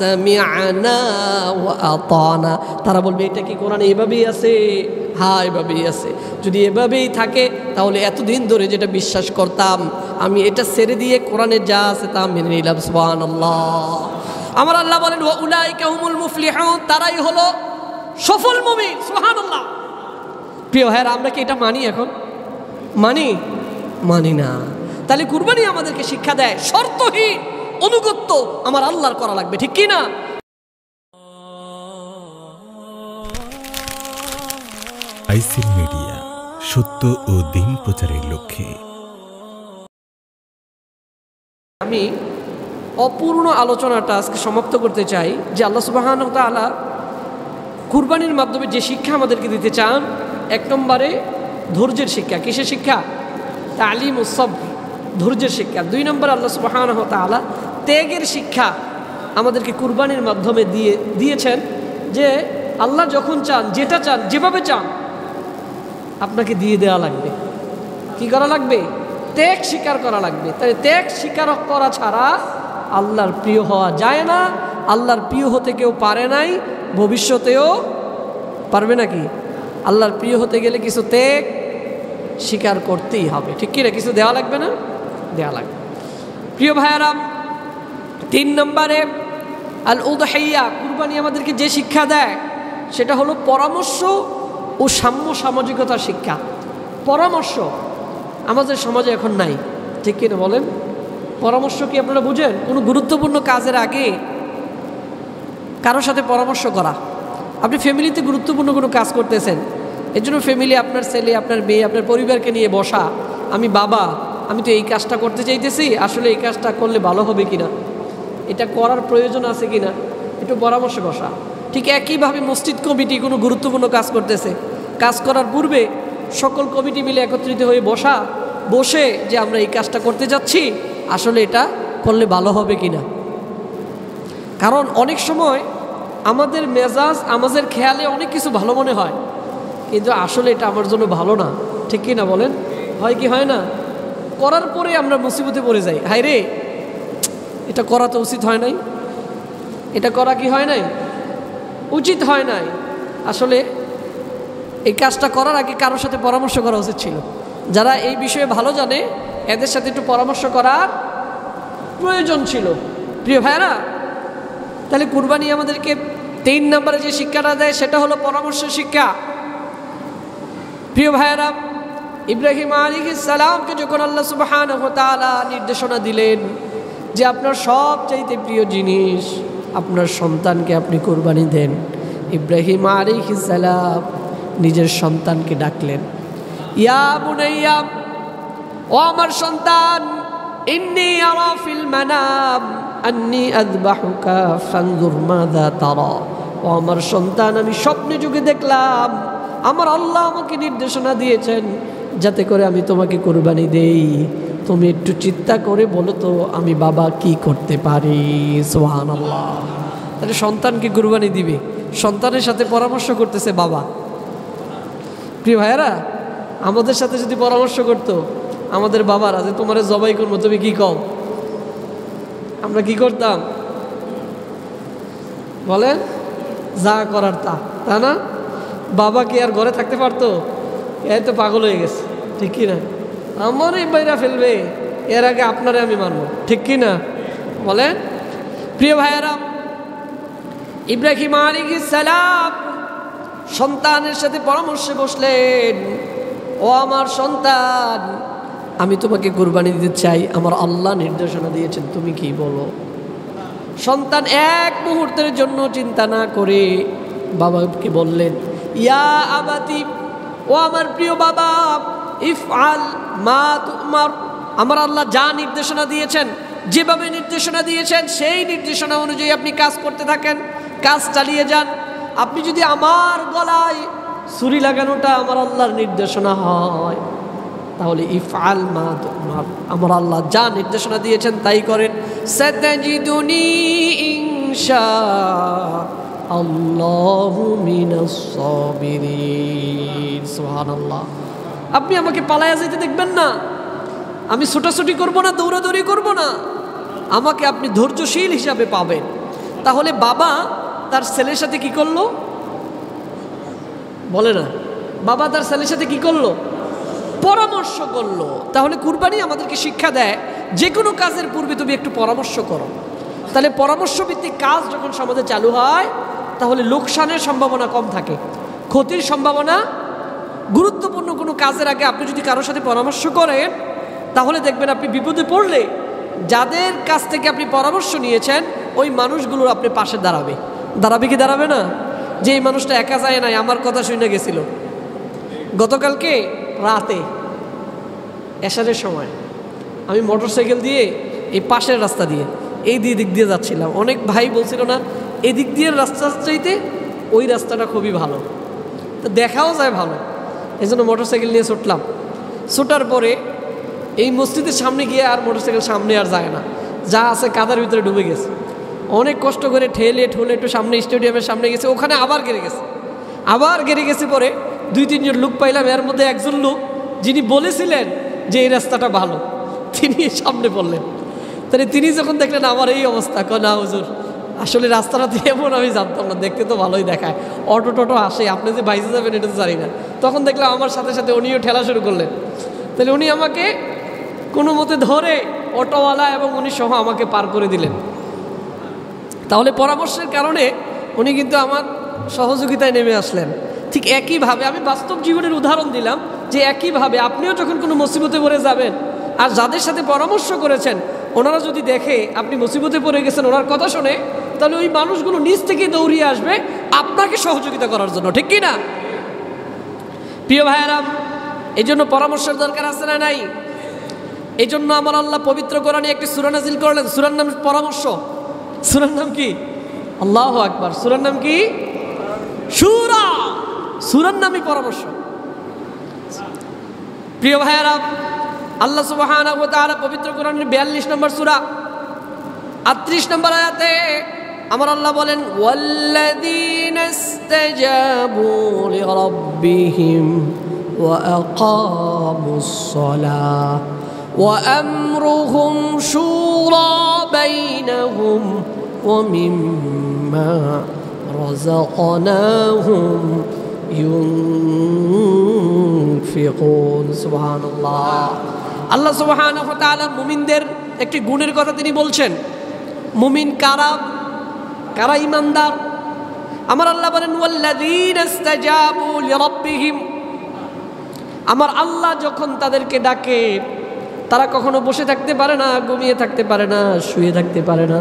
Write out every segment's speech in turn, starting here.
সামি'না ওয়া আতানা। তারা বলবে এটা কি কোরআনে এভাবেই আছে? হ্যাঁ, এভাবেই আছে। যদি এভাবেই থাকে তাহলে এতদিন ধরে যেটা বিশ্বাস করতাম আমি এটা ছেড়ে দিয়ে কোরআনে যা আছে তা মেনে নিলাম। সুবহানাল্লাহ। আমার আল্লাহ বলেন ওয়া উলাইকা হুমুল মুফলিহুন, তারাই হলো সফল মুমিন। সুবহানাল্লাহ। প্রিয় ভাইরা, আমরা কি এটা মানি? এখন মানি না। তাহলে কুরবানি আমাদেরকে শিক্ষা দেয় শর্তহীন অনুগত্য আমার আল্লাহর করা লাগবে, ঠিক কি না? আইসিল মিডিয়া, সত্য ও দিন প্রচারের লক্ষ্যে। আমি অপূর্ণ আলোচনাটা আজকে সমাপ্ত করতে চাই যে আল্লাহ সুবহানাহু ওয়া তাআলা কুরবানির মাধ্যমে যে শিক্ষা আমাদেরকে দিতে চান, এক নম্বরে ধৈর্যের শিক্ষা। কিসের শিক্ষা? তালিমুস সবর, ধৈর্যের শিক্ষা। দুই নম্বর আল্লাহ সুবহানাহু ওয়া তাআলা ত্যাগের শিক্ষা আমাদেরকে কুরবানির মাধ্যমে দিয়েছেন যে আল্লাহ যখন চান, যেটা চান, যেভাবে চান আপনাকে দিয়ে দেওয়া লাগবে। কি করা লাগবে? ত্যাগ স্বীকার করা লাগবে। তাই ত্যাগ স্বীকার করা ছাড়া আল্লাহর প্রিয় হওয়া যায় না। আল্লাহর প্রিয় হতে কেউ পারে নাই, ভবিষ্যতেও পারবে নাকি? আল্লাহর প্রিয় হতে গেলে কিছু ত্যাগ স্বীকার করতেই হবে, ঠিক কি না? কিছু দেওয়া লাগবে না? দেওয়া লাগবে। প্রিয় ভাইয়েরা, 3 নম্বরে আল উদহিয়া, কুরবানি আমাদেরকে যে শিক্ষা দেয় সেটা হলো পরামর্শ ও সাম্য সামাজিকতার শিক্ষা। পরামর্শ আমাদের সমাজে এখন নাই, ঠিক কিনা বলেন? পরামর্শ কি আপনারা বুঝেন? কোনো গুরুত্বপূর্ণ কাজের আগে কারোর সাথে পরামর্শ করা। আপনি ফ্যামিলিতে গুরুত্বপূর্ণ কোনো কাজ করতেছেন, এর জন্য ফ্যামিলি, আপনার ছেলে, আপনার মেয়ে, আপনার পরিবারকে নিয়ে বসা, আমি বাবা, আমি তো এই কাজটা করতে চাইতেছি, আসলে এই কাজটা করলে ভালো হবে কিনা, এটা করার প্রয়োজন আছে কিনা, একটু পরামর্শ বসা। ঠিক একইভাবে মসজিদ কমিটি কোনো গুরুত্বপূর্ণ কাজ করতেছে, কাজ করার পূর্বে সকল কমিটি মিলে একত্রিত হয়ে বসে যে আমরা এই কাজটা করতে যাচ্ছি, আসলে এটা করলে ভালো হবে কিনা। কারণ অনেক সময় আমাদের মেজাজ, আমাদের খেয়ালে অনেক কিছু ভালো মনে হয়, কিন্তু আসলে এটা আমার জন্য ভালো না, ঠিক কি না বলেন? হয় কি হয় না? করার পরে আমরা মুসিবতে পড়ে যাই, হায় রে এটা করা তো উচিত হয় নাই, এটা করা কি হয় নাই, উচিত হয় নাই। আসলে এই কাজটা করার আগে কারোর সাথে পরামর্শ করা উচিত ছিল। যারা এই বিষয়ে ভালো জানে এদের সাথে একটু পরামর্শ করার প্রয়োজন ছিল। প্রিয় ভাইরা, তাহলে কুরবানি আমাদেরকে 3 নম্বরে যে শিক্ষাটা দেয় সেটা হলো পরামর্শের শিক্ষা। প্রিয় ভাইরা, ইব্রাহিম আলাইহিস সালামকে যখন আল্লাহ সুবহানাহু ওয়া তাআলা নির্দেশনা দিলেন যে আপনার সবচাইতে প্রিয় জিনিস আপনার সন্তানকে আপনি কুরবানি দেন, ইব্রাহিম আলাইহিস সালাম নিজের সন্তানকে ডাকলেন, ইয়া বুনাইয়া, ও আমার সন্তান, ইন্নী আরা ফিল মানাম আন্নী আযবাহুকা ফানজুর মাযা তারা। ও আমার সন্তান, আমি স্বপ্নে যুগে দেখলাম আমার আল্লাহ আমাকে নির্দেশনা দিয়েছেন যাতে করে আমি তোমাকে কুরবানি দেই, তুমি একটু চিন্তা করে বলো তো আমি বাবা কি করতে পারি। সুবহানাল্লাহ। তাহলে সন্তানকে কুরবানি দিবে, সন্তানের সাথে পরামর্শ করতেছে বাবা। প্রিয় ভাইয়েরা, আমাদের সাথে যদি পরামর্শ করতো আমাদের বাবারা যে তোমার জবাই করবো, তুমি কি কও, আমরা কি করতাম বলেন? যা করার তা, তা না? বাবা কি আর ঘরে থাকতে পারতো? এ তো পাগল হয়ে গেছে, ঠিক কি না? আমারই বাইরা ফেলবে, এর আগে আপনারে আমি মানবো, ঠিক কি না বলেন? প্রিয় ভাইয়েরা, ইব্রাহিম আলাইহিস সালাম সন্তানের সাথে পরামর্শে বসলেন, ও আমার সন্তান, আমি তোমাকে কুরবানি দিতে চাই, আমার আল্লাহ নির্দেশনা দিয়েছেন, তুমি কি বলো? সন্তান এক মুহূর্তের জন্য চিন্তা না করে বাবাকে বললেন, ইয়া আবাতি, ও আমার প্রিয় বাবা, ইফআল মা তুমার, আমার আল্লাহ যা নির্দেশনা দিয়েছেন, যেভাবে নির্দেশনা দিয়েছেন সেই নির্দেশনা অনুযায়ী আপনি কাজ করতে থাকেন, কাজ চালিয়ে যান। আপনি যদি আমার গলায় ছুরি লাগানোটা আমার আল্লাহর নির্দেশনা হয় তাহলে ইফআল মা তুমার, আমার আল্লাহ যা নির্দেশনা দিয়েছেন তাই করেন। সাতাজিদুনি ইনশাআল্লাহু মিনাস সাবিরিন। সুবহানাল্লাহ। আপনি আমাকে পালায়া যেতে দেখবেন না, আমি ছোটাছুটি করব না, দৌড়াদৌড়ি করব না, আমাকে আপনি ধৈর্যশীল হিসাবে পাবেন। তাহলে বাবা তার ছেলের সাথে কি করলো? বলে না, বাবা তার ছেলের সাথে কি করলো? পরামর্শ করলো। তাহলে কুরবানি আমাদেরকে শিক্ষা দেয় যে কোনো কাজের পূর্বে তুমি একটু পরামর্শ করো। তাহলে পরামর্শ ভিত্তিক কাজ যখন সমাজে চালু হয় তাহলে লোকসানের সম্ভাবনা কম থাকে, ক্ষতির সম্ভাবনা। গুরুত্বপূর্ণ কোনো কাজের আগে আপনি যদি কারোর সাথে পরামর্শ করেন তাহলে দেখবেন আপনি বিপদে পড়লে যাদের কাছ থেকে আপনি পরামর্শ নিয়েছেন ওই মানুষগুলোর আপনি পাশে দাঁড়াবে। দাঁড়াবে কি দাঁড়াবে না? যে এই মানুষটা একা যায় নাই, আমার কথা শুনে গেছিল। গতকালকে রাতে এশারের সময় আমি মোটরসাইকেল দিয়ে এই পাশের রাস্তা দিয়ে এই দিক দিয়ে যাচ্ছিলাম। অনেক ভাই বলছিল না এদিক দিয়ে রাস্তা চাইতে ওই রাস্তাটা খুবই ভালো, তো দেখাও যায় ভালো, এই জন্য মোটরসাইকেল নিয়ে ছুটলাম। ছুটার পরে এই মসজিদের সামনে গিয়ে আর মোটরসাইকেল সামনে আর যায় না, যা আছে কাদার ভিতরে ডুবে গেছে। অনেক কষ্ট করে ঠেলে একটু সামনে স্টেডিয়ামের সামনে গেছে, ওখানে আবার গেড়ে গেছে। পরে 2-3 জন লোক পাইলাম, এর মধ্যে একজন লোক যিনি বলেছিলেন যে এই রাস্তাটা ভালো তিনি সামনে বললেন। তাহলে তিনি যখন দেখলেন আমার এই অবস্থা, না হুজুর আসলে রাস্তাটা দিয়ে এমন আমি জানতাম না, দেখতে তো ভালোই দেখায়, অটো টোটো আসে, আপনি যে বাইসে যাবেন এটা তো জানি না। তখন দেখলাম আমার সাথে সাথে উনিও ঠেলা শুরু করলেন। তাহলে উনি আমাকে কোনো মতে ধরে অটোওয়ালা এবং উনি সহ আমাকে পার করে দিলেন। তাহলে পরামর্শের কারণে উনি কিন্তু আমার সহযোগিতায় নেমে আসলেন। ঠিক একইভাবে আমি বাস্তব জীবনের উদাহরণ দিলাম যে একইভাবে আপনিও যখন কোনো মুসিবতে পড়ে যাবেন আর যাদের সাথে পরামর্শ করেছেন ওনারা যদি দেখে আপনি মুসিবতে পড়ে গেছেন ওনার কথা শুনে, তাহলে ওই মানুষগুলো নিজ থেকে দৌড়িয়ে আসবে আপনাকে সহযোগিতা করার জন্য, ঠিক কি না? প্রিয় ভাইয়েরা, এই জন্য পরামর্শের দরকার আছে না নাই? এই জন্য আমার আল্লাহ পবিত্র কোরআনে একটি সূরা নাজিল করলেন, সূরার নাম পরামর্শ। সূরার নাম কি? আল্লাহু আকবার। সূরার নাম কি? সূরা। সূরার নামই পরামর্শ। প্রিয় ভাইয়েরা, আল্লাহ সুবহানাহু ওয়া তাআলা পবিত্র কোরআনের 42 নম্বর সূরা 38 নম্বর আয়াতে আমার আল্লাহ বলেন, ওয়াল্লাযীনা ইসতাজাবু লিরাব্বিহিম ওয়া আকামুস সালাহ ওয়া আমরুহুম শুরা বাইনাহুম ওয়া মিম্মা রাযাকনাহুম ইউনফিকুন। সুবহানাল্লাহ। আল্লাহ সুবহানাহু ওয়া তাআলা মুমিনদের একটি গুণের কথা তিনি বলছেন। মুমিন কারা? কারা ঈমানদার? আমার আল্লাহ বলেন, ওয়াল্লাযীনা ইসতাজাবু লিরাব্বিহিম। আমার আল্লাহ যখন তাদেরকে ডাকে তারা কখনো বসে থাকতে পারে না, ঘুমিয়ে থাকতে পারে না, শুয়ে থাকতে পারে না।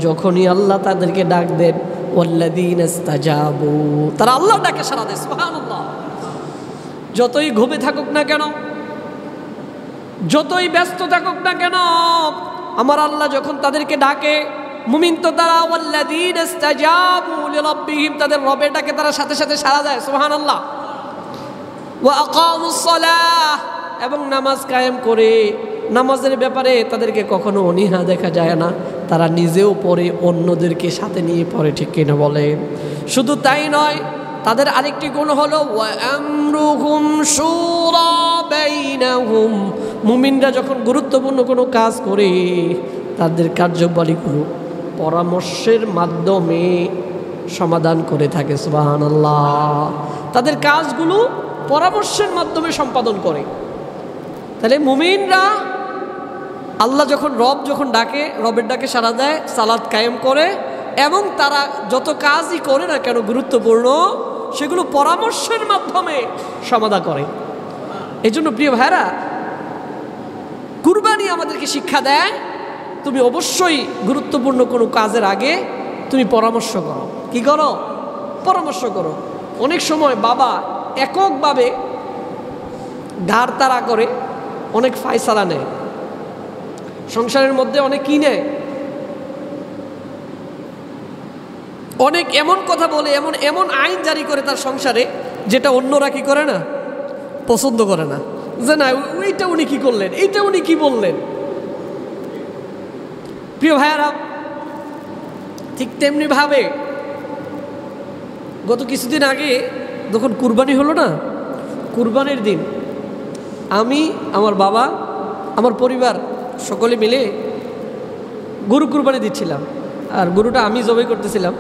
যখনই আল্লাহ তাদেরকে ডাক দেন, ওয়াল্লাযীনা ইসতাজাবু, তারা আল্লাহর ডাকে সাড়া দেয়। সুবহানাল্লাহ। যতই ঘুমে থাকুক না কেন, যতই ব্যস্ত থাকুক না কেন, আমার আল্লাহ যখন তাদেরকে ডাকে, মুমিন তো তারা ওয়াল্লাযীনা ইসতাজাবু লিরাব্বিহিম, তাদের রবের ডাকে তারা সাথে সাথে সাড়া দেয়। সুবহানাল্লাহ। ওয়া আকামুস সালাহ, এবং নামাজ কায়েম করে, নামাজের ব্যাপারে তাদেরকে কখনো অনীহা দেখা যায় না, তারা নিজেও পড়ে, অন্যদেরকে সাথে নিয়ে পড়ে, ঠিক কিনা বলে? শুধু তাই নয়, তাদের আরেকটি গুণ হলো ওয়া আমরুহুম শুরা বাইনাহুম। মুমিনরা যখন গুরুত্বপূর্ণ কোনো কাজ করে তাদের কার্যবলীগুলো পরামর্শের মাধ্যমে সমাধান করে থাকে। সুবহানাল্লাহ। তাদের কাজগুলো পরামর্শের মাধ্যমে সম্পাদন করে। তাহলে মুমিনরা আল্লাহ যখন ডাকে, রবের ডাকে সাড়া দেয়, সালাত কায়েম করে, এবং তারা যত কাজই করে না কেন গুরুত্বপূর্ণ, সেগুলো পরামর্শের মাধ্যমে সমাধান করে। এই জন্য প্রিয় ভাইরা, কুরবানি আমাদেরকে শিক্ষা দেয় তুমি অবশ্যই গুরুত্বপূর্ণ কোনো কাজের আগে তুমি পরামর্শ করো। কি করো? পরামর্শ করো। অনেক সময় বাবা এককভাবে ধার তারা করে অনেক ফায়সালা নেয়, সংসারের মধ্যে অনেক কি নেয়, অনেক এমন কথা বলে, এমন আইন জারি করে তার সংসারে, যেটা অন্যরা কি করে না, পছন্দ করে না, যে না ওইটা উনি কি করলেন, এইটা উনি কি বললেন। প্রিয় ভাইয়ারা, ঠিক তেমনি ভাবে গত কিছুদিন আগে যখন কুরবানি হলো না, কুরবানির দিন আমি, আমার বাবা, আমার পরিবার সকলে মিলে গরু কুরবানি দিচ্ছিলাম। আর গরুটা আমি জবাই করতেছিলাম।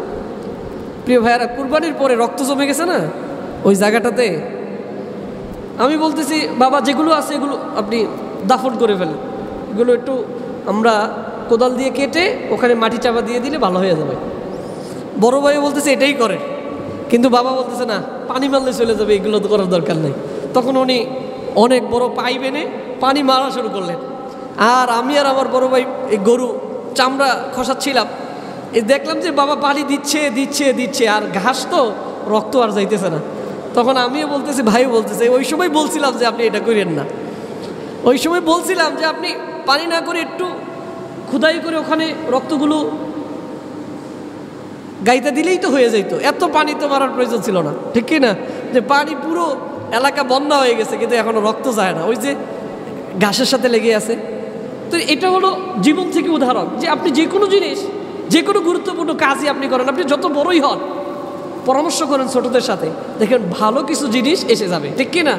প্রিয় ভাইয়ারা, কুরবানির পরে রক্ত জমে গেছে না ওই জায়গাটাতে, আমি বলতেছি বাবা যেগুলো আছে এগুলো আপনি দাফন করে ফেলেন, এগুলো একটু আমরা কোদাল দিয়ে কেটে ওখানে মাটি চাপা দিয়ে দিলে ভালো হয়ে যাবে। বড় ভাই বলতেছে এটাই করে, কিন্তু বাবা বলতেছে না, পানি মারলে চলে যাবে, এগুলো তো করার দরকার নেই। তখন উনি অনেক বড় পাইপ এনে পানি মারা শুরু করলেন, আর আমি আর আমার বড় ভাই এই গরু চামড়া খসাচ্ছিলাম। এই দেখলাম যে বাবা পানি দিচ্ছে দিচ্ছে দিচ্ছে, আর ঘাস তো রক্ত আর যাইতেছে না। তখন আমিও বলতেছি, ভাইও বলতেছে, ওই সময় বলছিলাম যে আপনি এটা করেন না, ওই সময় বলছিলাম যে আপনি পানি না করে একটু খুদাই করে ওখানে রক্তগুলো গাইতে দিলেই তো হয়ে যেত, এত পানি তো মারার প্রয়োজন ছিল না, ঠিক কি না? যে পানি পুরো এলাকা বন্যা হয়ে গেছে কিন্তু এখনো রক্ত যায় না, ওই যে ঘাসের সাথে লেগে আছে। তো এটা হলো জীবন থেকে উদাহরণ যে আপনি যে কোনো জিনিস, যে কোনো গুরুত্বপূর্ণ কাজই আপনি করেন, আপনি যত বড়ই হন, পরামর্শ করেন ছোটদের সাথে, দেখেন ভালো কিছু জিনিস এসে যাবে, ঠিক কি না?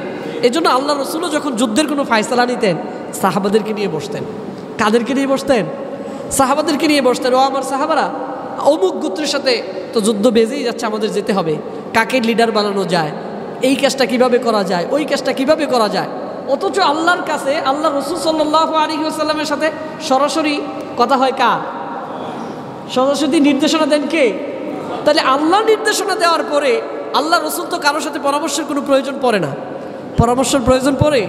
এই জন্য আল্লাহ রসুলও যখন যুদ্ধের কোনো ফায়সালা নিতেন সাহাবাদেরকে নিয়ে বসতেন। কাদেরকে নিয়ে বসতেন? সাহাবাদেরকে নিয়ে বসতেন। ও আমার সাহাবারা, অমুক গোত্রের সাথে তো যুদ্ধ বেজেই যাচ্ছে, আমাদের যেতে হবে, কাকে লিডার বানানো যায়, এই কাজটা কিভাবে করা যায়, ওই কাজটা কিভাবে করা যায়। অথচ আল্লাহর কাছে আল্লাহ রসুল সাল্লাল্লাহু আলাইহি ওয়াসাল্লামের সাথে সরাসরি কথা হয় কার? সরাসরি নির্দেশনা দেন কে? তাহলে আল্লাহ নির্দেশনা দেওয়ার পরে আল্লাহ রসুল তো কারোর সাথে পরামর্শের কোনো প্রয়োজন পড়ে না। পরামর্শের প্রয়োজন পড়ে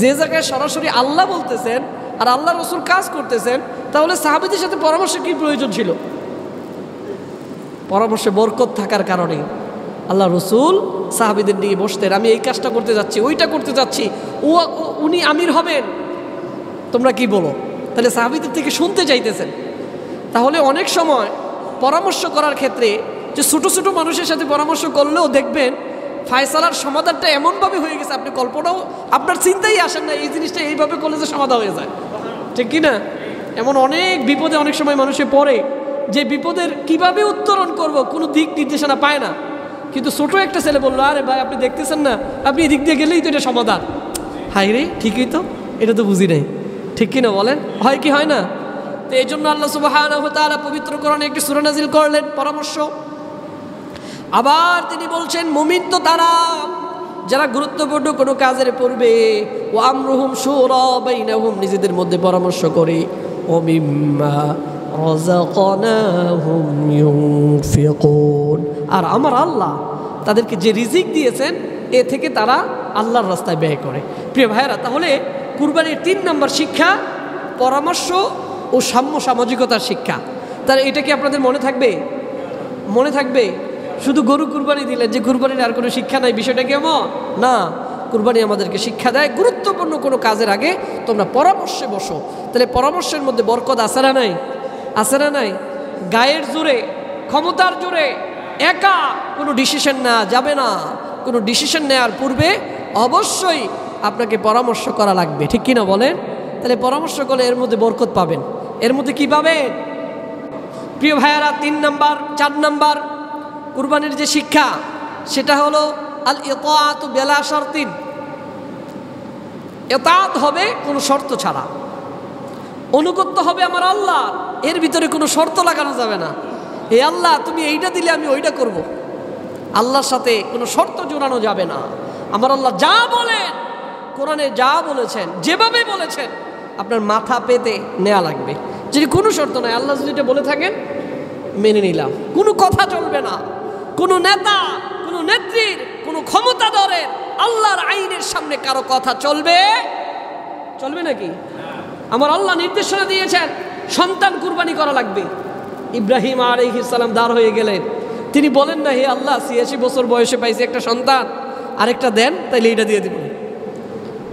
যে জায়গায় সরাসরি আল্লাহ বলতেছেন আর আল্লাহ রসুল কাজ করতেছেন, তাহলে সাহাবীদের সাথে পরামর্শের কি প্রয়োজন ছিল? পরামর্শে বরকত থাকার কারণে আল্লাহ রসুল সাহাবীদের নিয়ে বসতেন, আমি এই কাজটা করতে যাচ্ছি, ওইটা করতে যাচ্ছি, উনি আমির হবেন, তোমরা কি বলো? তাহলে সাহাবীদের থেকে শুনতে চাইতেছেন। তাহলে অনেক সময় পরামর্শ করার ক্ষেত্রে যে ছোটো ছোটো মানুষের সাথে পরামর্শ করলেও দেখবেন ফায়সালার সমাধানটা এমনভাবে হয়ে গেছে, আপনি কল্পনাও, আপনার চিন্তাই আসেন না এই জিনিসটা এইভাবে করলে যে সমাধান হয়ে যায়, ঠিক কি না? এমন অনেক বিপদে অনেক সময় মানুষে পড়ে, যে বিপদের কিভাবে উত্তরণ করব কোনো দিক নির্দেশনা পায় না। কিন্তু ছোট একটা ছেলে বললো, আরে ভাই আপনি দেখতেছেন না, আপনি এদিক দিয়ে গেলেই তো এটা সমাধান। হাই রে, ঠিকই তো, এটা তো বুঝি নাই, ঠিক কিনা বলেন? হয় কি হয় না? তো এই জন্য আল্লাহ সুবহানাহু ওয়া তাআলা পবিত্র কোরআনে একটি সূরা নাযিল করলেন পরামর্শ। আবার তিনি বলছেন, মুমিন তো তারা যারা গুরুত্বপূর্ণ কোনো কাজের পূর্বে ওয়া আমরুহুম শুরা বাইনাহুম, নিজেদের মধ্যে পরামর্শ করে, ও মিম্মা রাযাকনাহুম ইউনফিকুন, আর আমার আল্লাহ তাদেরকে যে রিজিক দিয়েছেন এ থেকে তারা আল্লাহর রাস্তায় ব্যয় করে। প্রিয় ভাইয়েরা, তাহলে কুরবানির 3 নম্বর শিক্ষা পরামর্শ ও সাম্য সামাজিকতার শিক্ষা। তাহলে এটা কি আপনাদের মনে থাকবে? মনে থাকবে? শুধু গরু কুরবানি দিলেন যে কুরবানির আর কোনো শিক্ষা নাই, বিষয়টা কি এমন না। কুরবানি আমাদেরকে শিক্ষা দেয় গুরুত্বপূর্ণ কোনো কাজের আগে তোমরা পরামর্শে বসো। তাহলে পরামর্শের মধ্যে বরকত আছে না নাই? আছে না নাই? গায়ের জোরে, ক্ষমতার জোরে একা কোনো ডিসিশন নেওয়া যাবে না। কোনো ডিসিশন নেওয়ার পূর্বে অবশ্যই আপনাকে পরামর্শ করা লাগবে, ঠিক কিনা বলেন? তাহলে পরামর্শ করলে এর মধ্যে বরকত পাবেন। এর মধ্যে কি পাবেন? প্রিয় ভাইয়ারা, 3 নাম্বার 4 নাম্বার কুরবানির যে শিক্ষা সেটা হলো আল ইতাআতু বিলা শারতিন। ইতাআত হবে কোনো শর্ত ছাড়া, অনুগত্য হবে আমার আল্লাহ, এর ভিতরে কোনো শর্ত লাগানো যাবে না। হে আল্লাহ তুমি এইটা দিলে আমি ওইটা করব, আল্লাহর সাথে কোনো শর্ত জোড়ানো যাবে না। আমার আল্লাহ যা বলেন, কোরআনে যা বলেছেন, যেভাবে বলেছেন, আপনার মাথা পেতে নেওয়া লাগবে। যদি কোনো শর্ত নাই, আল্লাহ যদি এটা বলে থাকেন মেনে নিলাম, কোনো কথা চলবে না। কোনো নেতা, কোনো নেত্রীর, কোনো ক্ষমতাধরের আল্লাহর আইনের সামনে কারো কথা চলবে? চলবে নাকি? আমার আল্লাহ নির্দেশনা দিয়েছেন সন্তান কুরবানি করা লাগবে। ইব্রাহিম আলাইহিস সালাম দাঁড় হয়ে গেলেন, তিনি বলেন না, হে আল্লাহ 86 বছর বয়সে পাইছি একটা সন্তান, আরেকটা দেন, তাইলে এটা দিয়ে দিব।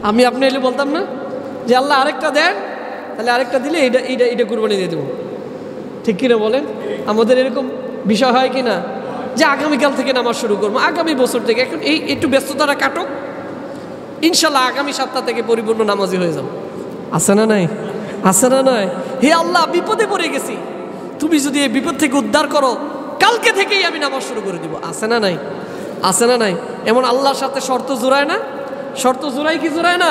আমি আপনি এলে বলতাম না যে আল্লাহ আরেকটা দেন, তাহলে আরেকটা দিলে এইটা এইটা এইটা কুরবানি দিয়ে দেবো, ঠিক কিনা বলেন? আমাদের এরকম বিষয় হয় কি না, যে আগামীকাল থেকে নামাজ শুরু করবো, আগামী বছর থেকে, এখন এই একটু ব্যস্ততাটা কাটুক, ইনশাল্লাহ আগামী সপ্তাহ থেকে পরিপূর্ণ নামাজি হয়ে যাবো। আছে না নাই? আছে না নাই? হে আল্লাহ বিপদে পড়ে গেছি, তুমি যদি এই বিপদ থেকে উদ্ধার করো, কালকে থেকেই আমি নামাজ শুরু করে দিব। আছে না নাই? আছে না নাই? এমন আল্লাহর সাথে শর্ত জোড়ায় না? শর্ত জোড়ায় কি জোড়ায় না?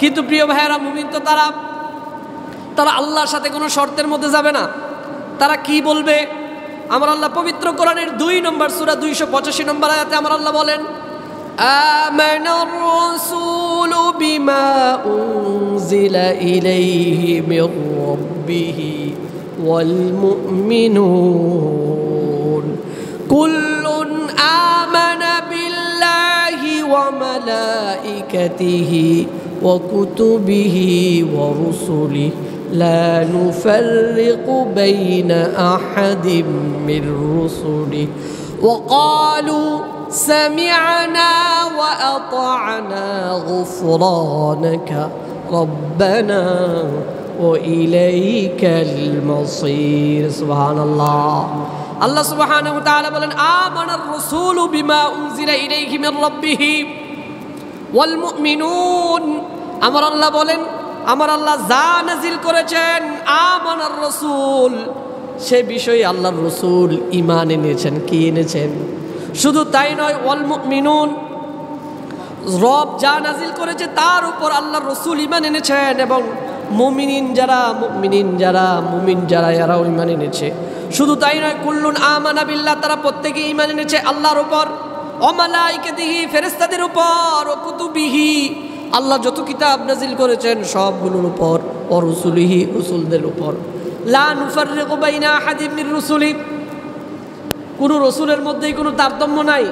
কিন্তু প্রিয় ভাইয়েরা, মুমিন তো তারা আল্লাহর সাথে কোনো শর্তের মধ্যে যাবে না। তারা কি বলবে? আমার আল্লাহ পবিত্র কোরআনের 2 নম্বর সূরা 285 নম্বর আয়াতে আমার আল্লাহ বলেন, আমানার রাসূলু বিমা উনজিলা ইলাইহি মির রাব্বিহি ওয়াল মুমিনুন কুল্লুন আমানা বিল্লাহি ওয়া মালাইকাতিহি ওয়া কুতুবিহি ওয়া রুসুলিহি لا نفرق بين أحد من رسله وقالوا سمعنا وأطعنا غفرانك ربنا وإليك المصير. سبحان الله. الله سبحانه وتعالى بلن آمن الرسول بما أنزل إليه من ربه والمؤمنون. أمر الله بلن আমার আল্লাহ যা নাজিল করেছেন আমানার রাসূল, সে বিষয়ে আল্লাহর রাসূল ঈমান এনেছেন। কি এনেছেন? শুধু তাই নয়, ওয়াল মুমিনুন, রব যা নাজিল করেছে তার উপর আল্লাহর রাসূল ঈমান এনেছেন, এবং মুমিন যারা এরাও ঈমান এনেছে। শুধু তাই নয়, কুল্লুন আমানা বিল্লাহ, তারা প্রত্যেকে ঈমান এনেছে আল্লাহর উপর, ওয়া মালাইকাতিহি, ফেরেশতাদের উপর, ওয়া কুতুবিহি, আল্লাহ যত কিতাব নাজিল করেছেন সবগুলোর উপর, ও রুসুলিহি, রসুলদের উপর। লা নুফাররিকু বাইনা আহাদিম মির রুসুলি, কোনো রসুলের মধ্যেই কোনো তারতম্য নাই।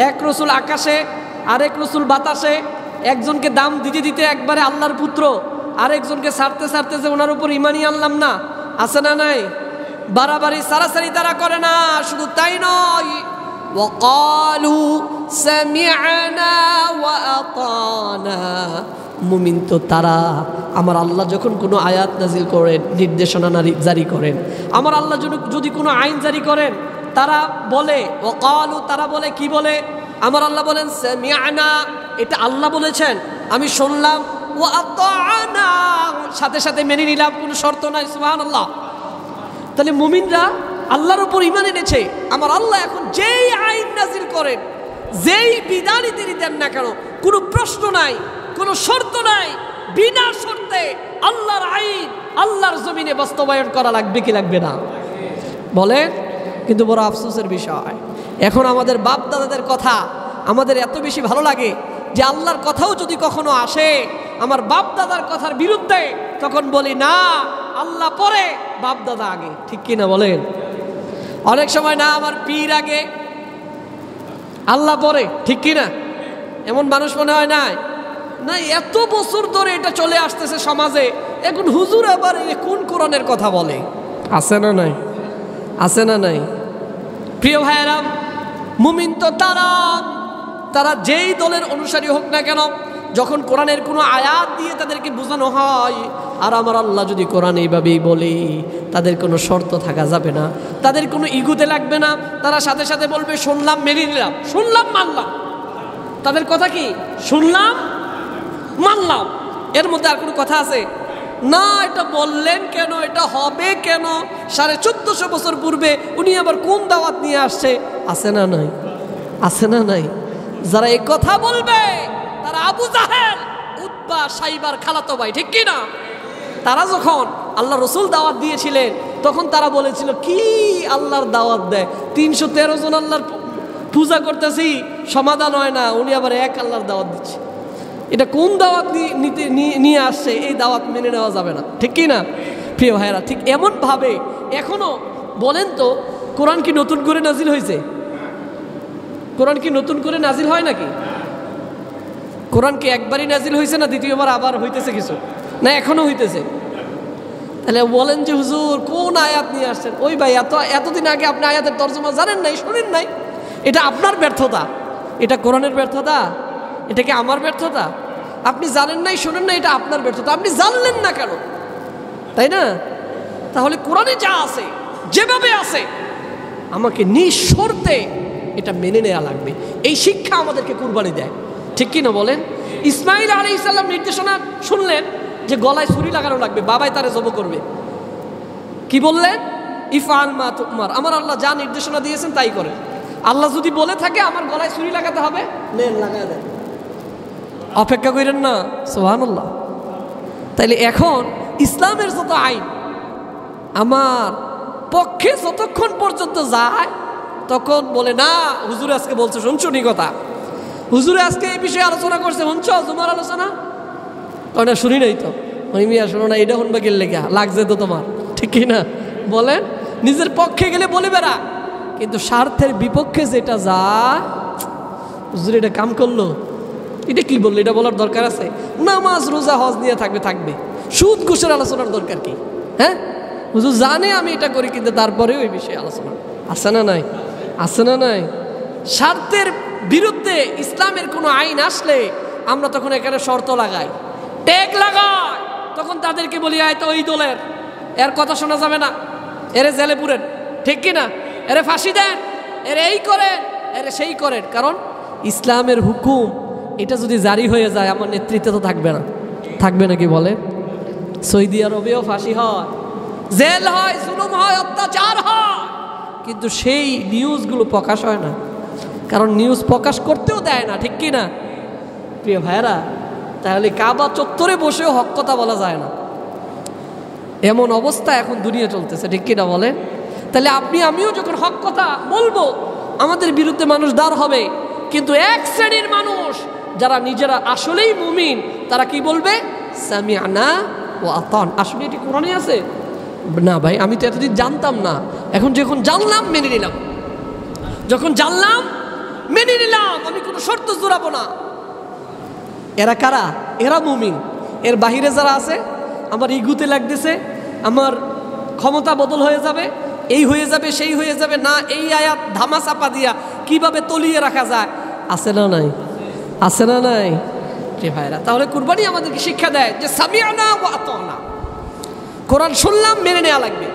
এক রসুল আকাশে, আরেক রসুল বাতাসে, একজনকে দাম দিতে দিতে একবারে আল্লাহর পুত্র, আরেকজনকে ছাড়তে ছাড়তে যে ওনার উপর ঈমানই আনলাম না, আছে না নাই? বাড়াবাড়ি সারাসারি তারা করে না। শুধু তাই নয়, وقالوا سمعنا وأطعنا, মুমিন তো তারা আমার আল্লাহ যখন কোনো আয়াত নাজিল করেন, নির্দেশনা জারি করেন, আমার আল্লাহ যদি কোনো আইন জারি করেন, তারা বলে ওয়াকালু, তারা বলে কি বলে? আমার আল্লাহ বলেন সামিআনা, এটা আল্লাহ বলেছেন, আমি শুনলাম, ওয়া আতাআনা, সাথে সাথে মেনে নিলাম, কোনো শর্ত নাই। সুবহানাল্লাহ। তাহলে মুমিনরা আল্লাহর উপর ঈমান এনেছে। আমার আল্লাহ এখন যেই আইন নাজিল করেন, যেই বিধানই তিনি দেন না কেন, কোনো প্রশ্ন নাই, কোনো শর্ত নাই, বিনা শর্তে আল্লাহর আইন আল্লাহর জমিনে বাস্তবায়ন করা লাগবে কি লাগবে না? বলেন। কিন্তু বড় আফসোসের বিষয়, এখন আমাদের বাপ দাদাদের কথা আমাদের এত বেশি ভালো লাগে যে আল্লাহর কথাও যদি কখনো আসে আমার বাপ দাদার কথার বিরুদ্ধে, তখন বলি না, আল্লাহ পরে, বাপ দাদা আগে। ঠিক কিনা বলেন? অনেক সময় না, আমার পীর আগে, আল্লাহ পরে। ঠিক কিনা? এমন মানুষ মনে হয় না? না, এত বছর ধরে এটা চলে আসতেছে সমাজে, এখন হুজুর আবার কোন কোরআনের কথা বলে? আছে না নাই? আছে না নাই? প্রিয় ভাইয়েরা, মুমিন তো তারা যেই দলের অনুসারী হোক না কেন, যখন কোরআনের কোনো আয়াত দিয়ে তাদেরকে বোঝানো হয়, আর আমার আল্লাহ যদি কোরআন এইভাবেই বলে, তাদের কোনো শর্ত থাকা যাবে না, তাদের কোনো ইগুতে লাগবে না, তারা সাথে সাথে বলবে শুনলাম, মেনে নিলাম, শুনলাম, মানলাম। তাদের কথা কি? শুনলাম, মানলাম। এর মধ্যে আর কোনো কথা আছে না? এটা বললেন কেন? এটা হবে কেন? 1450 বছর পূর্বে উনি আবার কোন দাওয়াত নিয়ে আসছে? আছে না নাই? আছে না নাই? যারা এই কথা বলবে তারা আবু জাহেল, উতবা, সাইবার খালাতো ভাই। ঠিক কিনা? তারা যখন আল্লাহ রসুল দাওয়াত দিয়েছিলেন, তখন তারা বলেছিল কি আল্লাহর দাওয়াত দেয়, 313 জন আল্লাহর পূজা করতেছি, সমাধান হয় না, উনি আবার এক আল্লাহর দাওয়াত দিচ্ছে। এটা কোন দাওয়াত নিয়ে আসছে? এই দাওয়াত মেনে নেওয়া যাবে না। ঠিক কি না প্রিয় ভাইয়েরা? ঠিক এমনভাবে এখনো বলেন তো, কোরআন কি নতুন করে নাজিল হয়েছে? কোরআন কি নতুন করে নাজিল হয় নাকি? কোরআন কি একবারই নাজিল হয়েছে, না দ্বিতীয়বার আবার হইতেছে কিছু? না, এখনো হইতেছে। তাহলে বলেন যে হুজুর কোন আয়াত নিয়ে আসছেন? ওই ভাই, এতদিন আগে আপনি আয়াতের তর্জমা জানেন নাই, শোনেন নাই, এটা আপনার ব্যর্থতা। এটা কোরআনের ব্যর্থতা? এটা কি আমার ব্যর্থতা? আপনি জানেন নাই, শোনেন নাই, এটা আপনার ব্যর্থতা। আপনি জানলেন না কেন? তাই না? তাহলে কোরআনে যা আছে, যেভাবে আছে, আমাকে নিঃশর্তে এটা মেনে নেওয়া লাগবে। এই শিক্ষা আমাদেরকে কুরবানি দেয়। ঠিক কি না বলেন? ইসমাইল আলাইহিস সালাম নির্দেশনা শুনলেন যে গলায় ছুরি লাগানো লাগবে, বাবাই তারে জব করবে। কি বললেন? ইফআল মা তুমার, আমার আল্লাহ যা নির্দেশনা দিয়েছেন তাই করেন। আল্লাহ যদি বলে থাকে আমার গলায় ছুরি লাগাতে হবে, নেন, লাগায় দেন, অপেক্ষা করেন না। সুবহানাল্লাহ। তাইলে এখন ইসলামের যত আইন, আমার পক্ষে যতক্ষণ পর্যন্ত যায় তখন বলে না হুজুর আজকে বলছে শুনছুনি কথা, হুজুরে আজকে এই বিষয়ে আলোচনা করছে শুনছ তোমার আলোচনা, ওটা শুনি নাই তো ওই মিয়া শোনো না এটা শুনবা গেলে লেখা লাগছে তো তোমার, ঠিক কি না বলেন? নিজের পক্ষে গেলে বলে বেড়া, কিন্তু স্বার্থের বিপক্ষে যেটা যা হুজুর এটা কাম করলো, এটা কি বললো, এটা বলার দরকার আছে? নামাজ রোজা হজ নিয়ে থাকবে, সুদ ঘুষের আলোচনার দরকার কি? হ্যাঁ, হুজুর জানে আমি এটা করি, কিন্তু তারপরেও এই বিষয়ে আলোচনা আছে না নাই? আছে না নাই? স্বার্থের বিরুদ্ধে ইসলামের কোনো আইন আসলে আমরা তখন এখানে শর্ত লাগাই, ট্যাগ লাগাই, তখন তাদেরকে বলি হয়তো ওই দলের, এর কথা শোনা যাবে না, এরে জেলে পুরেন, ঠিক কিনা, এরে ফাঁসি দেন, এরে এই করেন, এরে সেই করেন। কারণ ইসলামের হুকুম এটা যদি জারি হয়ে যায় আমার নেতৃত্বে তো থাকবে না, থাকবে নাকি বলে? সৌদি আরবেও ফাঁসি হয়, জেল হয়, জুলুম হয়, অত্যাচার হয়, কিন্তু সেই নিউজগুলো প্রকাশ হয় না, কারণ নিউজ প্রকাশ করতেও দেয় না, ঠিক কি না প্রিয় ভাইয়েরা? তাহলে কাবা চত্বরে বসেও হক কথা বলা যায় না, এমন অবস্থা এখন দুনিয়া চলতেছে, ঠিক কিনা বলেন? তাহলে আপনি আমিও যখন হক কথা বলবো আমাদের বিরুদ্ধে মানুষ দাঁড় হবে, কিন্তু এক শ্রেণীর মানুষ যারা নিজেরা আসলেই মুমিন তারা কি বলবে? সামিআনা ওয়া আতানা। আসলে এটি কোরআনে আছে না ভাই? আমি তো এতদিন জানতাম না, এখন যখন জানলাম মেনে নিলাম, যখন জানলাম মেনে নিলাম, আমি কোনো শর্ত জোড়াবো না। এরা কারা? এরা মুমিন। এর বাহিরে যারা আছে আমার ইগুতে লাগতেছে, আমার ক্ষমতা বদল হয়ে যাবে, এই হয়ে যাবে, সেই হয়ে যাবে, না এই আয়াত ধামা চাপা দিয়া কিভাবে তলিয়ে রাখা যায়, আছে না নাই? আছে না নাই রে ভাইরা? তাহলে কুরবানি আমাদেরকে শিক্ষা দেয় যে সামিআনা ওয়া আতানা, কোরআন শুনলাম মেনে নেওয়া লাগবে,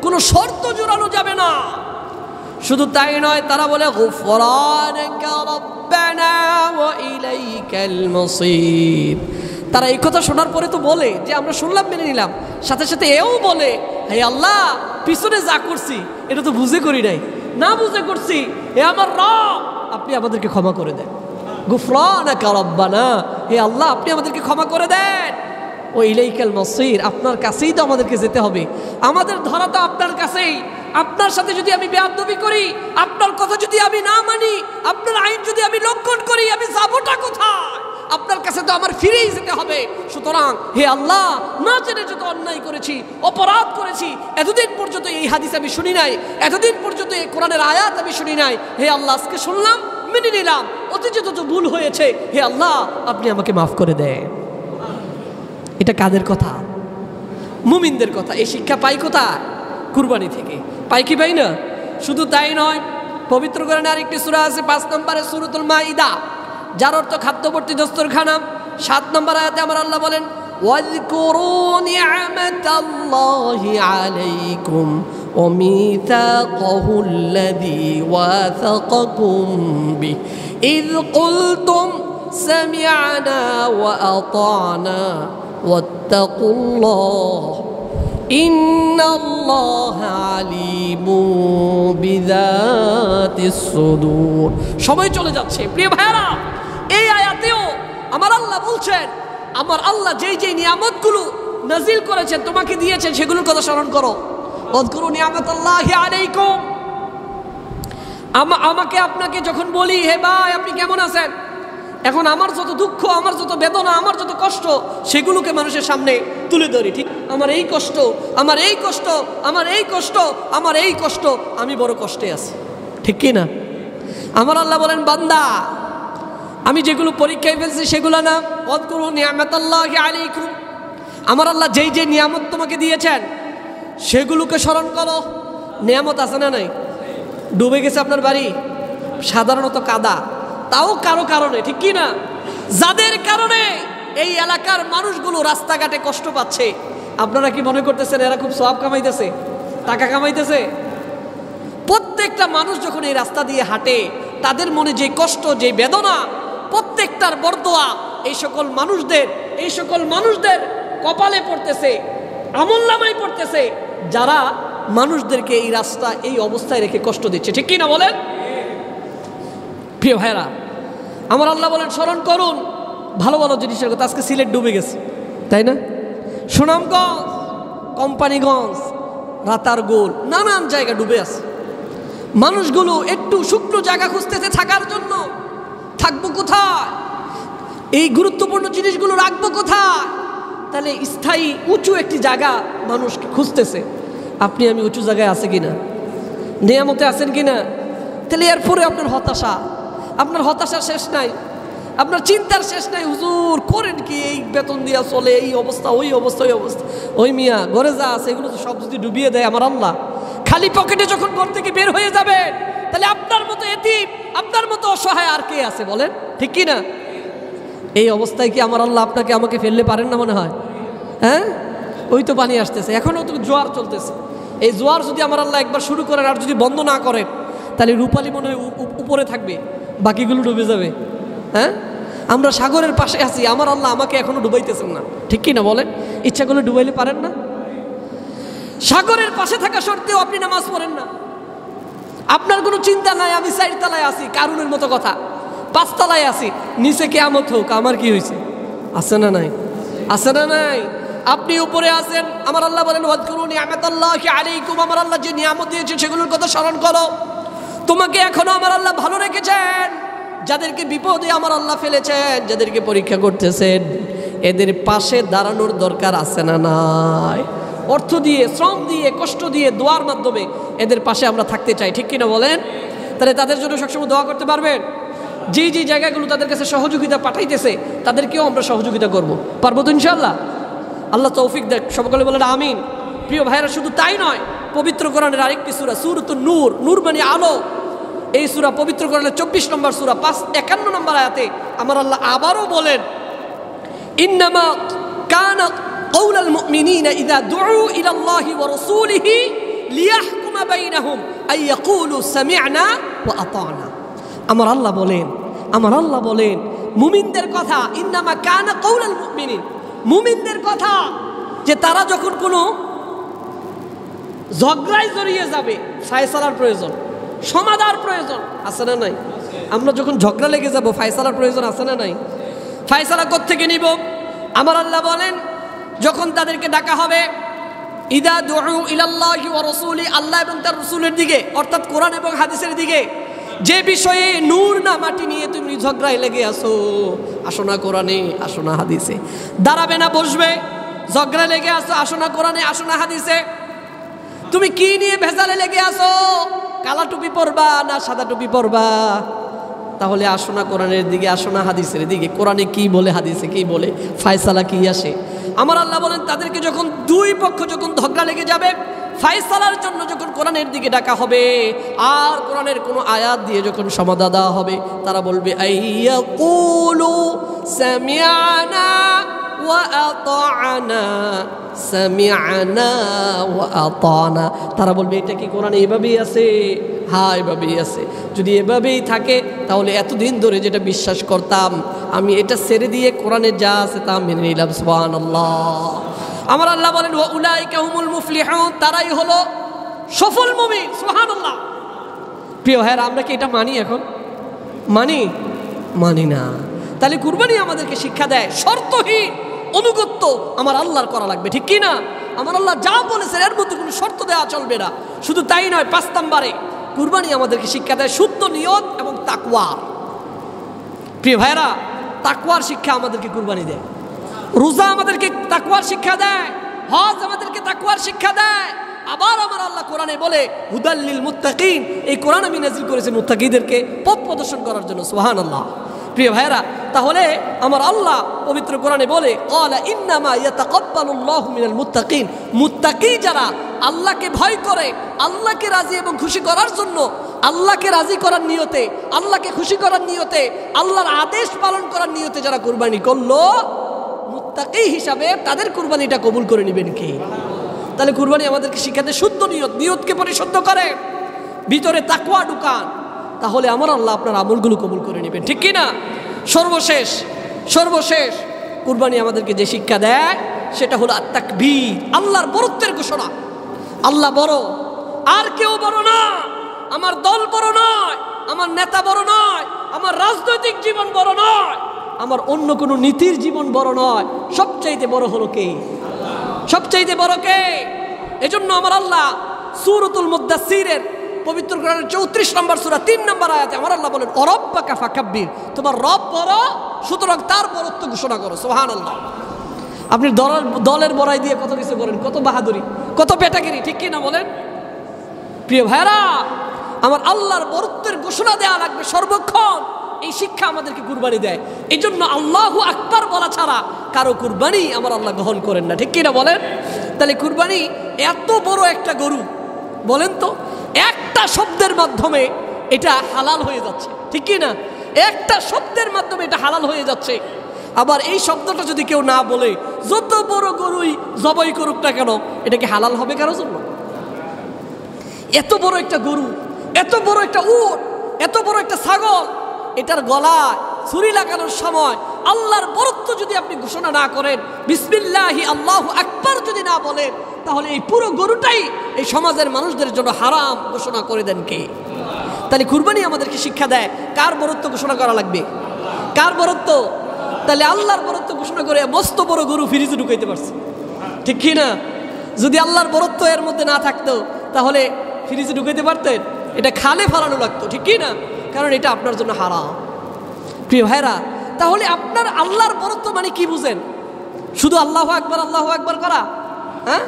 কোনো শর্ত জোড়ানো যাবে না। শুধু তাই নয়, তারা বলে গুফরানাকা রাব্বানা ওয়া ইলাইকাল মাসির। তারা এই কথা শোনার পরে তো বলে যে আমরা শুনলাম মেনে নিলাম, সাথে সাথে এও বলে হে আল্লাহ পিছনে যা করছি এটা তো বুঝে করি নাই, না বুঝে করছি, হে আমার রব আপনি আমাদেরকে ক্ষমা করে দেন। গুফরানাকা রাব্বানা, হে আল্লাহ আপনি আমাদেরকে ক্ষমা করে দেন। ও ইলাইকাল মাসির, আপনার কাছেই তো আমাদেরকে যেতে হবে, আমাদের ধরা তো আপনার কাছেই। আপনার সাথে যদি আমি বেয়াদবি করি, আপনার কথা যদি আমি না মানি, আপনার আইন যদি আমি লঙ্ঘন করি, আমি যাবোটা কোথায়? আপনার কাছে তো আমার ফিরেই যেতে হবে। সুতরাং হে আল্লাহ, না জেনে যত অন্যায় করেছি, অপরাধ করেছি, এতদিন পর্যন্ত এই হাদিস আমি শুনি নাই, এতদিন পর্যন্ত এই কোরআনের আয়াত আমি শুনি নাই, হে আল্লাহ আজকে শুনলাম মেনে নিলাম, অতীতে যত ভুল হয়েছে হে আল্লাহ আপনি আমাকে মাফ করে দেন। এটা কাদের কথা? মুমিনদের কথা। এই শিক্ষা পাই কোথায়? কুরবানি থেকে। পাই কি পাই না? শুধু তাই নয়, পবিত্র কোরআনে আরেকটি সূরা আছে 5 নম্বরে, সূরাতুল মাইদা, যার অর্থ খাদ্যবর্তী দস্তরখানা। 7 নম্বর আয়াতে আমার আল্লাহ বলেন ওয়াযকুরু নি'মাতাল্লাহি আলাইকুম ওয়া মিসাকাহুল্লাযী ওয়াসাকাকুম বিহি ইয কুলতুম সামি'না ওয়া আতা'না ওয়াত্তাকুল্লাহ ইন্নাল্লাহা আলিমুম বিযাতিস সুদূর। সময় চলে যাচ্ছে প্রিয় ভাইরা, এই আয়াতেও আমার আল্লাহ বলছেন, আমার আল্লাহ যেই যেই নিয়ামতগুলো নাজিল করেছেন তোমাকে দিয়েছেন সেগুলোর কথা স্মরণ করো। ওয়াযকুরু নি'মাতাল্লাহি আলাইকুম। আমাকে আপনাকে যখন বলি হে ভাই আপনি কেমন আছেন, এখন আমার যত দুঃখ, আমার যত বেদনা, আমার যত কষ্ট সেগুলোকে মানুষের সামনে তুলে ধরি। ঠিক, আমার এই কষ্ট, আমার এই কষ্ট, আমার এই কষ্ট, আমার এই কষ্ট, আমি বড় কষ্টে আছি, ঠিক কি না? আমার আল্লাহ বলেন বান্দা আমি যেগুলো পরীক্ষায় ফেলছি সেগুলো না, ওয়াযকুরু নি'মাতাল্লাহি আলাইকুম, আমার আল্লাহ যেই যে নিয়ামত তোমাকে দিয়েছেন সেগুলোকে স্মরণ করো। নিয়ামত আছে না নাই? ডুবে গেছে আপনার বাড়ি, সাধারণত কাদা, তাও কারো কারণে, ঠিক কি না? যাদের কারণে এই এলাকার মানুষগুলো রাস্তাঘাটে কষ্ট পাচ্ছে, আপনারা কি মনে করতেছেন এরা খুব সওয়াব কামাইতেছে, টাকা কামাইতেছে? প্রত্যেকটা মানুষ যখন এই রাস্তা দিয়ে হাঁটে তাদের মনে যে কষ্ট, যে বেদনা, প্রত্যেকটার বরদোয়া এই সকল মানুষদের কপালে পড়তেছে, আমলনামায় পড়তেছে, যারা মানুষদেরকে এই রাস্তা এই অবস্থায় রেখে কষ্ট দিচ্ছে, ঠিক কি না বলেন? প্রিয় ভাইরা আমার আল্লাহ বলেন স্মরণ করুন ভালো ভালো জিনিসের কথা। আজকে সিলেট ডুবে গেছে, তাই না? সুনামগঞ্জ, কোম্পানিগঞ্জ, রাতার গোল নানান জায়গা ডুবে আছে। মানুষগুলো একটু শুকনো জায়গা খুঁজতেছে থাকার জন্য। থাকবো কোথায়? এই গুরুত্বপূর্ণ জিনিসগুলো রাখবো কোথায়? তাহলে স্থায়ী উঁচু একটি জায়গা মানুষ খুঁজতেছে। আপনি আমি উঁচু জায়গায় আছে কিনা, নিয়ামতে আছেন কিনা? তাহলে এরপরে আপনার হতাশার শেষ নাই, আপনার চিন্তার শেষ নাই। হুজুর করেন কি, এই বেতন দিয়া চলে, এই অবস্থা, ওই অবস্থা, ওই অবস্থা। ওই মিয়া ঘরে যা আছে এগুলো তো সব যদি ডুবিয়ে দেয় আমার আল্লাহ, খালি পকেটে যখন ঘর থেকে বের হয়ে যাবে, তাহলে আপনার মতো এতিম, আপনার মতো অসহায় আর কে আছে বলেন, ঠিক কি না? এই অবস্থায় কি আমার আল্লাহ আপনাকে আমাকে ফেললে পারেন না মনে হয়? হ্যাঁ, ওই তো পানি আসতেছে, এখনও তো জোয়ার চলতেছে। এই জোয়ার যদি আমার আল্লাহ একবার শুরু করেন আর যদি বন্ধ না করেন, তাহলে রূপালী মনে হয় উপরে থাকবে, বাকিগুলো ডুবে যাবে। হ্যাঁ, আমরা সাগরের পাশে আছি, আমার আল্লাহ আমাকে এখনো ডুবাইতেছেন না, ঠিক কি না বলেন? ইচ্ছা করলে ডুবাইলে পারেন না? সাগরের পাশে থাকা সত্ত্বেও আপনি নামাজ পড়েন না, আপনার কোনো চিন্তা নাই আমি 4 তলায় আছি, কারুনের মতো কথা, 5 তলায় আছি, নিচে কিয়ামত হোক, আমার কি হয়েছে? আছে না নাই? আছে না নাই? আপনি উপরে আছেন, আমার আল্লাহ বলেন ওয়াজকুরু নি'মাতাল্লাহি আলাইকুম, আমার আল্লাহ যে নিয়ামত দিয়েছে সেগুলোর কথা স্মরণ করো। তোমাকে এখনো আমার আল্লাহ ভালো রেখেছেন। যাদেরকে বিপদে আমার আল্লাহ ফেলেছেন, যাদেরকে পরীক্ষা করতেছেন, এদের পাশে দাঁড়ানোর দরকার আছে না নাই? অর্থ দিয়ে, শ্রম দিয়ে, কষ্ট দিয়ে, দোয়ার মাধ্যমে এদের পাশে আমরা থাকতে চাই, ঠিক কিনা বলেন? তাহলে তাদের জন্য সবসময় দোয়া করতে পারবেন? যে জায়গাগুলো তাদের কাছে সহযোগিতা পাঠাইতেছে তাদেরকেও আমরা সহযোগিতা করব, পারবো তো ইনশাআল্লাহ? আল্লাহ তৌফিক দেখ, সকলে বলেন আমিন। প্রিয় ভাইরা, শুধু তাই নয়, পবিত্র কোরআনের আরেকটি সূরা, সূরাতুন নূর, নূর মানে আলো। এই সূরা পবিত্র কোরআনের 24 নম্বর সূরা 51 নম্বর আয়াতে আমার আল্লাহ আবারও বলেন, ইন্নামা কানা কাউলাল মুমিনিনা ইযা দুউ ইলাল্লাহি ওয়া রাসূলিহি লিয়াহকুমা বাইনাহুম আই ইয়াকুলু সামি'না ওয়া আতা'না। আমার আল্লাহ বলেন মুমিনদের কথা, ইন্নামা কানা কাউলাল মুমিনিন, মুমিনদের কথা, যে তারা যখন কোনো ঝগড়ায় জড়িয়ে যাবে, ফায়সালার প্রয়োজন, সমাধার প্রয়োজন, আছে না নাই? আমরা যখন ঝগড়া লেগে যাব, ফায়সালার প্রয়োজন আছে না নাই? ফায়সালা কোত্থেকে নিব? আমার আল্লাহ বলেন যখন তাদেরকে ডাকা হবে, ইদা দুউ ইলাল্লাহি ওয়া রাসূলি, আল্লাহ এবং তার রাসূলের দিকে, অর্থাৎ কোরআন এবং হাদিসের দিকে, যে বিষয়ে নূর না মাটি নিয়ে তুমি ঝগড়ায় লেগে আসো, আসো না কোরআনে, আসো না হাদিসে, দাঁড়াবে না বসবে, ঝগড়া লেগে আসো, আসো না কোরআনে, আসো না হাদিসে। তুমি কি নিয়ে ভেজালে লেগে আসো? কালা টুপি পরবা না সাদা টুপি পরবা? তাহলে আসো না কোরআনের দিকে, আসো না হাদিসের দিকে। কোরআনে কি বলে, হাদিসে কি বলে, ফায়সালা কি আসে? আমার আল্লাহ বলেন তাদেরকে যখন দুই পক্ষ যখন ঝগড়া লেগে যাবে, ফায়সালার জন্য যখন কোরআনের দিকে ডাকা হবে আর কোরআনের কোনো আয়াত দিয়ে যখন সমাধান দেওয়া হবে, তারা বলবে আইয়াকুলু সামি'না ওয়া আতা'না, সামি'না ওয়া আতা'না। তারা বলবে এটা কি কোরআনে এভাবেই আছে? হ্যাঁ, এভাবেই আছে। যদি এভাবেই থাকে তাহলে এতদিন ধরে যেটা বিশ্বাস করতাম আমি এটা ছেড়ে দিয়ে কোরআনে যা আছে তা মেনে নিলাম। সুবহানাল্লাহ। আমার আল্লাহ বলেন ওয়া উলাইকা হুমুল মুফলিহুন, তারাই হলো সফল মুমিন। সুবহানাল্লাহ। প্রিয় ভাইরা, আমরা কি এটা মানি? এখন মানি না। তাহলে কুরবানি আমাদেরকে শিক্ষা দেয় শর্তহীন অনুগত্য আমার আল্লাহর করা লাগবে, ঠিক কি না? আমার আল্লাহ যা বলেছেন এর মধ্যে কোনো শর্ত দেওয়া চলবে না। শুধু তাই নয়, 5 নম্বরে কুরবানি আমাদেরকে শিক্ষা দেয় শুদ্ধ নিয়ত এবং তাকওয়া। প্রিয় ভাইরা, তাকওয়ার শিক্ষা আমাদেরকে কুরবানি দেয়। রোজা আমাদেরকে তাকওয়ার শিক্ষা দেয়, হজ আমাদেরকে তাকওয়ার শিক্ষা দেয়। আবার আমার আল্লাহ কোরআনে বলে হুদাল্লিল মুত্তাকিন, এই কোরআন আমি নাযিল করেছি মুত্তাকিদেরকে পথ প্রদর্শন করার জন্য। সুবহানাল্লাহ। প্রিয় ভাইরা, তাহলে আমার আল্লাহ পবিত্র কোরআনে বলে ক্বালা ইন্নামা ইয়াতাকাব্বালুল্লাহু মিনাল মুত্তাকিন, মুত্তাকি যারা আল্লাহকে ভয় করে, আল্লাহকে রাজি এবং খুশি করার জন্য, আল্লাহকে রাজি করার নিয়তে, আল্লাহকে খুশি করার নিয়তে, আল্লাহর আদেশ পালন করার নিয়তে যারা কুরবানি করলো, মুত্তাকি হিসাবে তাদের কুরবানিটা কবুল করে নেবেন কে? তাহলে কুরবানি আমাদেরকে শিখাতে শুদ্ধ নিয়ত, নিয়তকে পরিশুদ্ধ করে, ভিতরে তাকওয়া ঢুকান, তাহলে আমার আল্লাহ আপনার আমলগুলো কবুল করে নেবেন, ঠিক কি না? সর্বশেষ কুরবানি আমাদেরকে যে শিক্ষা দেয় সেটা হলো আত-তাকবীর, আল্লাহর বড়ত্বের ঘোষণা। আল্লাহ বড়, আর কেউ বড় না। আমার দল বড় নয়, আমার নেতা বড় নয়, আমার রাজনৈতিক জীবন বড় নয়, আমার অন্য কোনো নীতির জীবন বড় নয়। সবচাইতে বড় হলো কে? সবচাইতে বড় কে? এজন্য আমার আল্লাহ সূরাতুল মুদ্দাসসিরের পবিত্র কোরআনের 34 নম্বর সূরা 3 নম্বর আয়াতে আমার আল্লাহ বলেন অরব্বাকা ফাকাব্বির, তোমার রব বড় সুতরাং তার বড়ত্ব ঘোষণা করো। সুবহানাল্লাহ। আপনি দলের বড়াই দিয়ে কত কিছু করেন, কত বাহাদুরি, কত পেটাগিরি, ঠিক কি না বলেন? প্রিয় ভাইরা, আমার আল্লাহর বরত্বের ঘোষণা দেওয়া লাগবে সর্বক্ষণ। এই শিক্ষা আমাদেরকে কুরবানি দেয়। এই জন্য আল্লাহু আকবার বলা ছাড়া কারো কুরবানি আমার আল্লাহ গ্রহণ করেন না, ঠিক কি না বলেন? তাহলে কুরবানি এত বড় একটা গরু, বলেন তো, একটা শব্দের মাধ্যমে এটা হালাল হয়ে যাচ্ছে, ঠিক কি না? একটা শব্দের মাধ্যমে এটা হালাল হয়ে যাচ্ছে। আবার এই শব্দটা যদি কেউ না বলে যত বড় গরুই জবাই করুক না কেন, এটা কি হালাল হবে কারোর জন্য? এত বড় একটা গরু, এত বড় একটা উট, এত বড় একটা ছাগল, এটার গলায় ছুরি লাগানোর সময় আল্লাহর বরত্ব যদি আপনি ঘোষণা না করেন, বিসমিল্লাহি আল্লাহু আকবার যদি না বলেন, তাহলে এই পুরো গরুটাই এই সমাজের মানুষদের জন্য হারাম ঘোষণা করে দেন কে? তাহলে কুরবানি আমাদেরকে শিক্ষা দেয় কার বরত্ব ঘোষণা করা লাগবে, কার বরত্ব। তাহলে আল্লাহর বরত্ব ঘোষণা করে মস্ত বড় গরু ফ্রিজে ঢুকাইতে পারছে, ঠিক কি না? যদি আল্লাহর বরত্ব এর মধ্যে না থাকতো তাহলে ফ্রিজে ঢুকাইতে পারতেন? এটা খালে ফেলানো লাগতো, ঠিক কি না? কারণ এটা আপনার জন্য হারাম। প্রিয় ভাইরা, তাহলে আপনার আল্লাহর বরত্ব মানে কি বুঝেন? শুধু আল্লাহু আকবার করা? হ্যাঁ,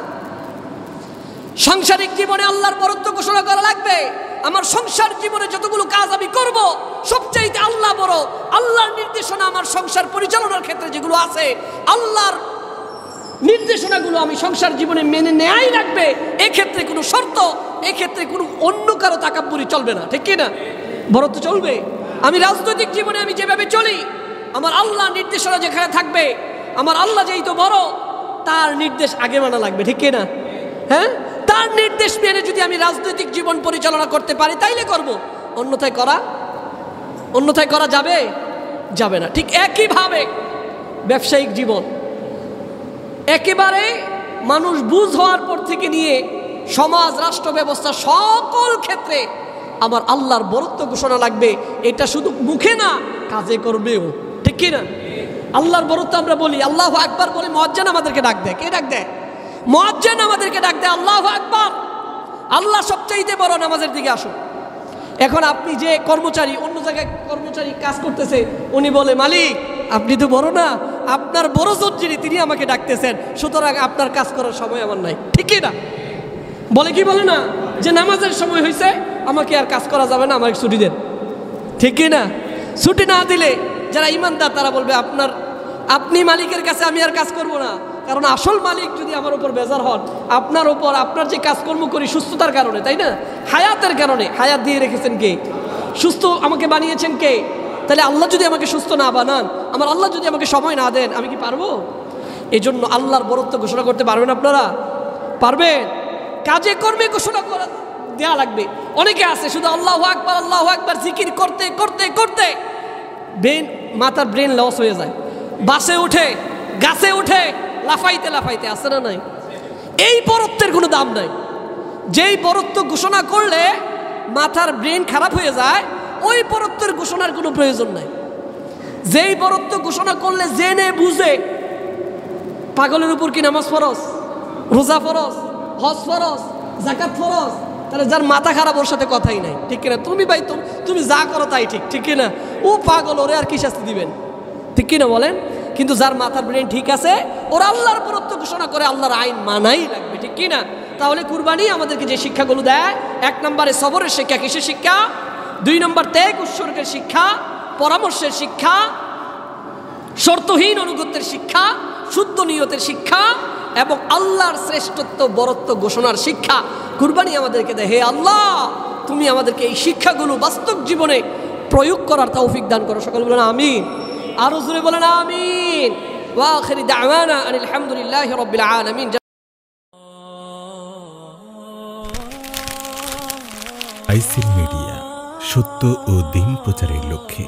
সাংসারিক জীবনে আল্লাহর বরত্ব ঘোষণা করা লাগবে। আমার সংসার জীবনে যতগুলো কাজ আমি করব, সবচাইতে আল্লাহ বড়। আল্লাহর নির্দেশনা আমার সংসার পরিচালনার ক্ষেত্রে যেগুলো আছে, আল্লাহর নির্দেশনাগুলো আমি সংসার জীবনে মেনে নেয়াই লাগবে। এক্ষেত্রে কোনো শর্ত, এক্ষেত্রে কোনো অন্য কারো তাকাব্বুরি চলবে না, ঠিক কি না? বরত্ব চলবে। আমি রাজনৈতিক জীবনে আমি যেভাবে চলি, আমার আল্লাহ নির্দেশনা যেখানে থাকবে, আমার আল্লাহ যেই তো বড়, তার নির্দেশ আগে মানা লাগবে, ঠিক কি না? হ্যাঁ, তার নির্দেশ মেনে যদি আমি রাজনৈতিক জীবন পরিচালনা করতে পারি তাইলে করব, অন্যথায় করা যাবে যাবে না। ঠিক একইভাবে ব্যবসায়িক জীবন, একেবারে মানুষ বুঝ হওয়ার পর থেকে নিয়ে সমাজ রাষ্ট্র ব্যবস্থা সকল ক্ষেত্রে আমার আল্লাহর বরত্ব ঘোষণা লাগবে। এটা শুধু মুখে না, কাজে করবেও, ঠিক কি না? আল্লাহর বরত্ব আমরা বলি, আল্লাহু আকবার বলে মুয়াজ্জিন আমাদেরকে ডাক দেয়। কে ডাক দেয়? মুয়াজ্জিন আমাদেরকে ডাক দেয়, আল্লাহু আকবার। আল্লাহ সবচাইতে বড়, নামাজের দিকে আসুন। এখন আপনি যে কর্মচারী, অন্য জায়গায় কর্মচারী কাজ করতেছে, উনি বলে, মালিক আপনি তো বড় না, আপনার বড় যিনি তিনি আমাকে ডাকতেছেন, সুতরাং আপনার কাজ করার সময় আমার নাই, ঠিক কি না? বলে কি বলে না যে নামাজের সময় হয়েছে, আমাকে আর কাজ করা যাবে না, আমাকে ছুটি দেন, ঠিক কি না? ছুটি না দিলে যারা ইমানদার তারা বলবে আপনি মালিকের কাছে আমি আর কাজ করব না। কারণ আসল মালিক যদি আমার উপর বেজার হন, আপনার উপর আপনার যে কাজকর্ম করি সুস্থতার কারণে, তাই না? হায়াতের কারণে, হায়াত দিয়ে রেখেছেন কে? সুস্থ আমাকে বানিয়েছেন কে? তাহলে আল্লাহ যদি আমাকে সুস্থ না বানান, আমার আল্লাহ যদি আমাকে সময় না দেন, আমি কি পারবো? এই জন্য আল্লাহর বরত্ব ঘোষণা করতে পারবেন আপনারা? পারবেন? কাজে কর্মে ঘোষণা করা দেওয়া লাগবে। অনেকে আছে শুধু আল্লাহু আকবার জিকির করতে করতে করতে মাথার ব্রেন লস হয়ে যায়, বাসে উঠে গাছে উঠে লাফাইতে লাফাইতে, আছে না নাই? এই বরত্বের কোনো দাম নাই। যেই বরত্ব ঘোষণা করলে মাথার ব্রেন খারাপ হয়ে যায়, ওই বরত্বের ঘোষণার কোনো প্রয়োজন নাই। যেই বরত্ব ঘোষণা করলে জেনে বুঝে, পাগলের উপর কি নামাজ ফরজ, রোজা ফরজ, হজ ফরজ, যাকাত ফরজ, তাহলে যার মাথা খারাপ ওর সাথে কথাই নাই, ঠিক কিনা? তুমি ভাই তুমি যা করো তাই ঠিক, ঠিক কিনা? ও পাগল, ওরে আর কি শাস্তি দিবেন, ঠিক কিনা বলেন? কিন্তু যার মাথার ব্রেন ঠিক আছে, ওরা আল্লাহর বরত্ব ঘোষণা করে আল্লাহর আইন মানাই লাগবে, ঠিক কিনা? তাহলে কুরবানি আমাদেরকে যে শিক্ষাগুলো দেয়, 1 নম্বরে সবরের শিক্ষা। কিসের শিক্ষা? 2 নম্বর ত্যাগ উৎসর্গের শিক্ষা, পরামর্শের শিক্ষা, শর্তহীন অনুগত্যের শিক্ষা, শুদ্ধ নিয়তের শিক্ষা এবং আল্লাহর শ্রেষ্ঠত্ব বরত্ব ঘোষণার শিক্ষা কুরবানি আমাদেরকে দেয়। হে আল্লাহ, তুমি আমাদেরকে এই শিক্ষাগুলো বাস্তব জীবনে প্রয়োগ করার তৌফিক দান করো। সকলে বলেন আমিন। আরো জোরে বলেন আমিন। ওয়া আখিরি দাওয়ানা আনিল হামদুলিল্লাহি রাব্বিল আলামিন। আইসিল মিডিয়া, সত্য ও দিন প্রচারের লক্ষ্যে।